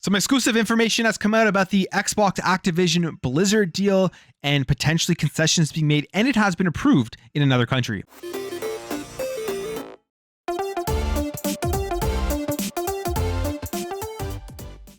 Some exclusive information has come out about the Xbox Activision Blizzard deal and potentially concessions being made, and it has been approved in another country.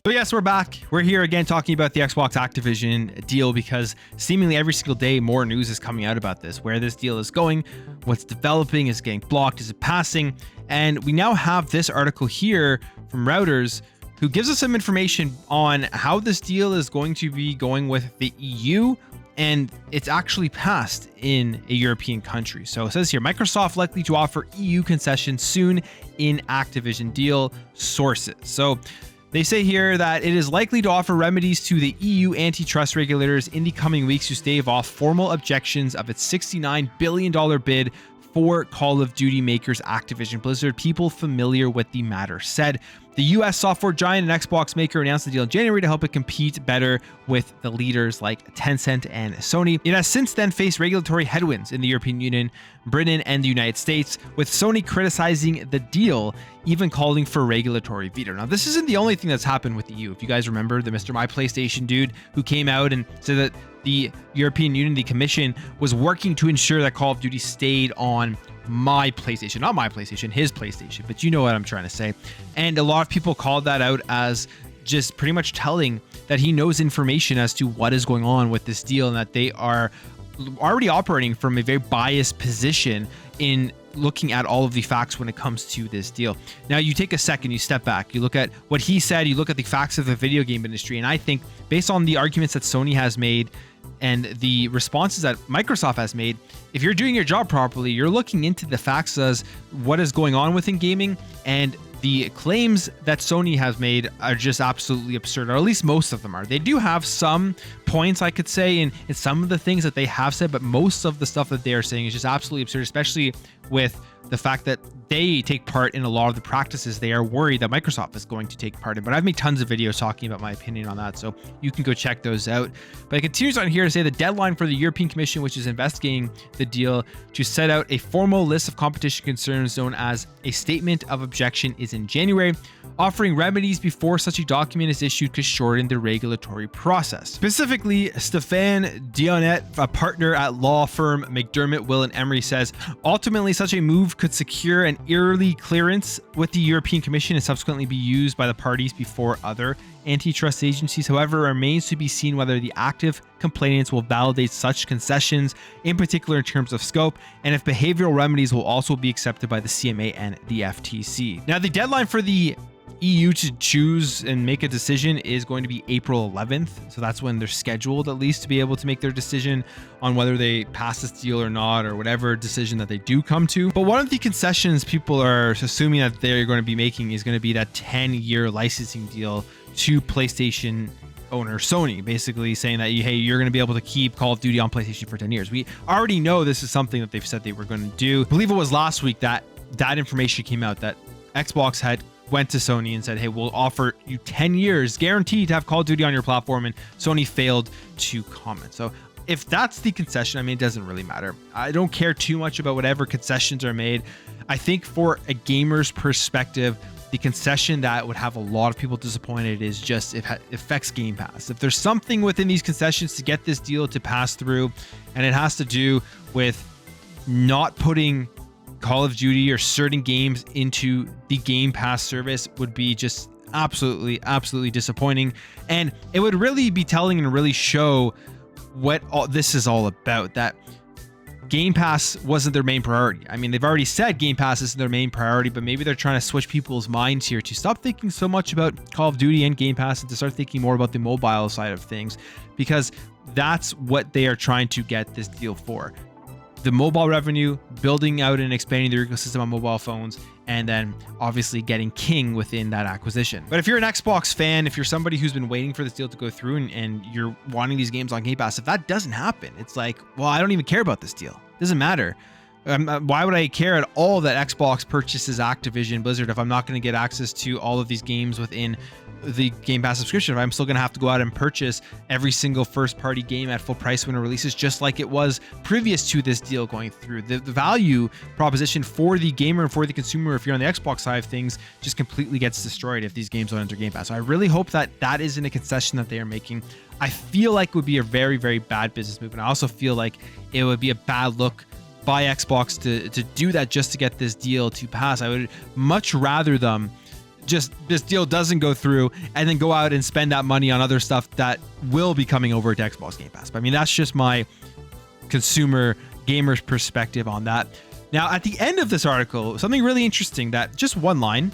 So yes, we're back. We're here again talking about the Xbox Activision deal because seemingly every single day more news is coming out about this, where this deal is going, what's developing, is it getting blocked, is it passing? And we now have this article here from Routers who gives us some information on how this deal is going to be going with the EU, and it's actually passed in a European country. So it says here, Microsoft likely to offer EU concessions soon in Activision deal, sources. So they say here that it is likely to offer remedies to the EU antitrust regulators in the coming weeks to stave off formal objections of its $69 billion bid for Call of Duty makers Activision Blizzard. People familiar with the matter said. The US software giant and Xbox maker announced the deal in January to help it compete better with the leaders like Tencent and Sony. It has since then faced regulatory headwinds in the European Union, Britain, and the United States, with Sony criticizing the deal, even calling for regulatory veto. Now, this isn't the only thing that's happened with the EU. If you guys remember the Mr. My PlayStation dude who came out and said that the European Union, the Commission, was working to ensure that Call of Duty stayed on my PlayStation, not my PlayStation, his PlayStation, but you know what I'm trying to say. And a lot of people called that out as just pretty much telling that he knows information as to what is going on with this deal and that they are already operating from a very biased position in looking at all of the facts when it comes to this deal. Now, you take a second, you step back, you look at what he said, you look at the facts of the video game industry, and I think based on the arguments that Sony has made and the responses that Microsoft has made, if you're doing your job properly, you're looking into the facts as what is going on within gaming, and the claims that Sony has made are just absolutely absurd, or at least most of them are. They do have some points, I could say, in some of the things that they have said, but most of the stuff that they are saying is just absolutely absurd, especially with the fact that they take part in a lot of the practices they are worried that Microsoft is going to take part in. But I've made tons of videos talking about my opinion on that, so you can go check those out. But it continues on here to say the deadline for the European Commission, which is investigating the deal, to set out a formal list of competition concerns known as a statement of objection is in January. Offering remedies before such a document is issued could shorten the regulatory process. Specifically, Stéphane Dionnet, a partner at law firm McDermott, Will & Emery, says, ultimately such a move could secure an early clearance with the European Commission and subsequently be used by the parties before other antitrust agencies. However, it remains to be seen whether the active complainants will validate such concessions, in particular in terms of scope, and if behavioral remedies will also be accepted by the CMA and the FTC. Now, the deadline for the EU to choose and make a decision is going to be April 11th. So that's when they're scheduled, at least, to be able to make their decision on whether they pass this deal or not, or whatever decision that they do come to. But one of the concessions people are assuming that they're going to be making is going to be that 10-year licensing deal to PlayStation owner Sony, basically saying that, hey, you're going to be able to keep Call of Duty on PlayStation for 10 years. We already know this is something that they've said they were going to do. I believe it was last week that information came out that Xbox had went to Sony and said, hey, we'll offer you 10 years guaranteed to have Call of Duty on your platform, and Sony failed to comment. So if that's the concession, I mean, it doesn't really matter. I don't care too much about whatever concessions are made. I think for a gamer's perspective, the concession that would have a lot of people disappointed is just it affects Game Pass. If there's something within these concessions to get this deal to pass through, and it has to do with not putting Call of Duty or certain games into the Game Pass service, would be just absolutely disappointing. And it would really be telling and really show what all this is all about, that Game Pass wasn't their main priority. I mean, they've already said Game Pass isn't their main priority, but maybe they're trying to switch people's minds here to stop thinking so much about Call of Duty and Game Pass and to start thinking more about the mobile side of things, because that's what they are trying to get this deal for. The mobile revenue, building out and expanding their ecosystem on mobile phones, and then obviously getting king within that acquisition. But if you're an Xbox fan, if you're somebody who's been waiting for this deal to go through and you're wanting these games on Game Pass, if that doesn't happen, it's like, well, I don't even care about this deal. It doesn't matter. Why would I care at all that Xbox purchases Activision Blizzard if I'm not going to get access to all of these games within the Game Pass subscription, if I'm still going to have to go out and purchase every single first party game at full price when it releases, just like it was previous to this deal going through. The value proposition for the gamer and for the consumer, if you're on the Xbox side of things, just completely gets destroyed if these games don't enter Game Pass. So I really hope that that isn't a concession that they are making. I feel like it would be a very, very bad business move. And I also feel like it would be a bad look by Xbox to do that just to get this deal to pass. I would much rather them just, this deal doesn't go through and then go out and spend that money on other stuff that will be coming over to Xbox Game Pass. But I mean, that's just my consumer gamer's perspective on that. Now, at the end of this article, something really interesting, that just one line,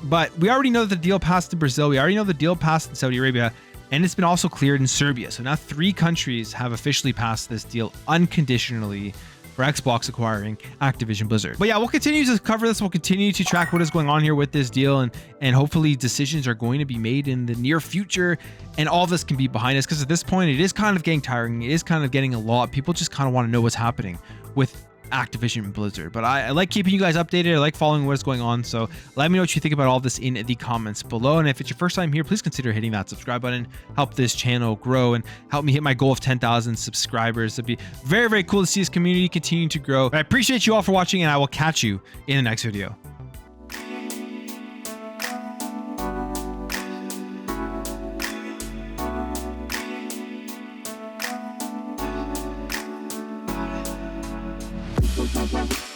but we already know that the deal passed in Brazil. We already know the deal passed in Saudi Arabia, and it's been also cleared in Serbia. So now 3 countries have officially passed this deal unconditionally for Xbox acquiring Activision Blizzard. But yeah, we'll continue to cover this. We'll continue to track what is going on here with this deal, and hopefully decisions are going to be made in the near future, and all this can be behind us, because at this point it is kind of getting tiring. It is kind of getting a lot. People just kind of want to know what's happening with Activision Blizzard. But I like keeping you guys updated. I like following what's going on. So let me know what you think about all this in the comments below. And if it's your first time here, please consider hitting that subscribe button. Help this channel grow and help me hit my goal of 10,000 subscribers. It'd be very, very cool to see this community continue to grow. But I appreciate you all for watching, and I will catch you in the next video. We'll be right back.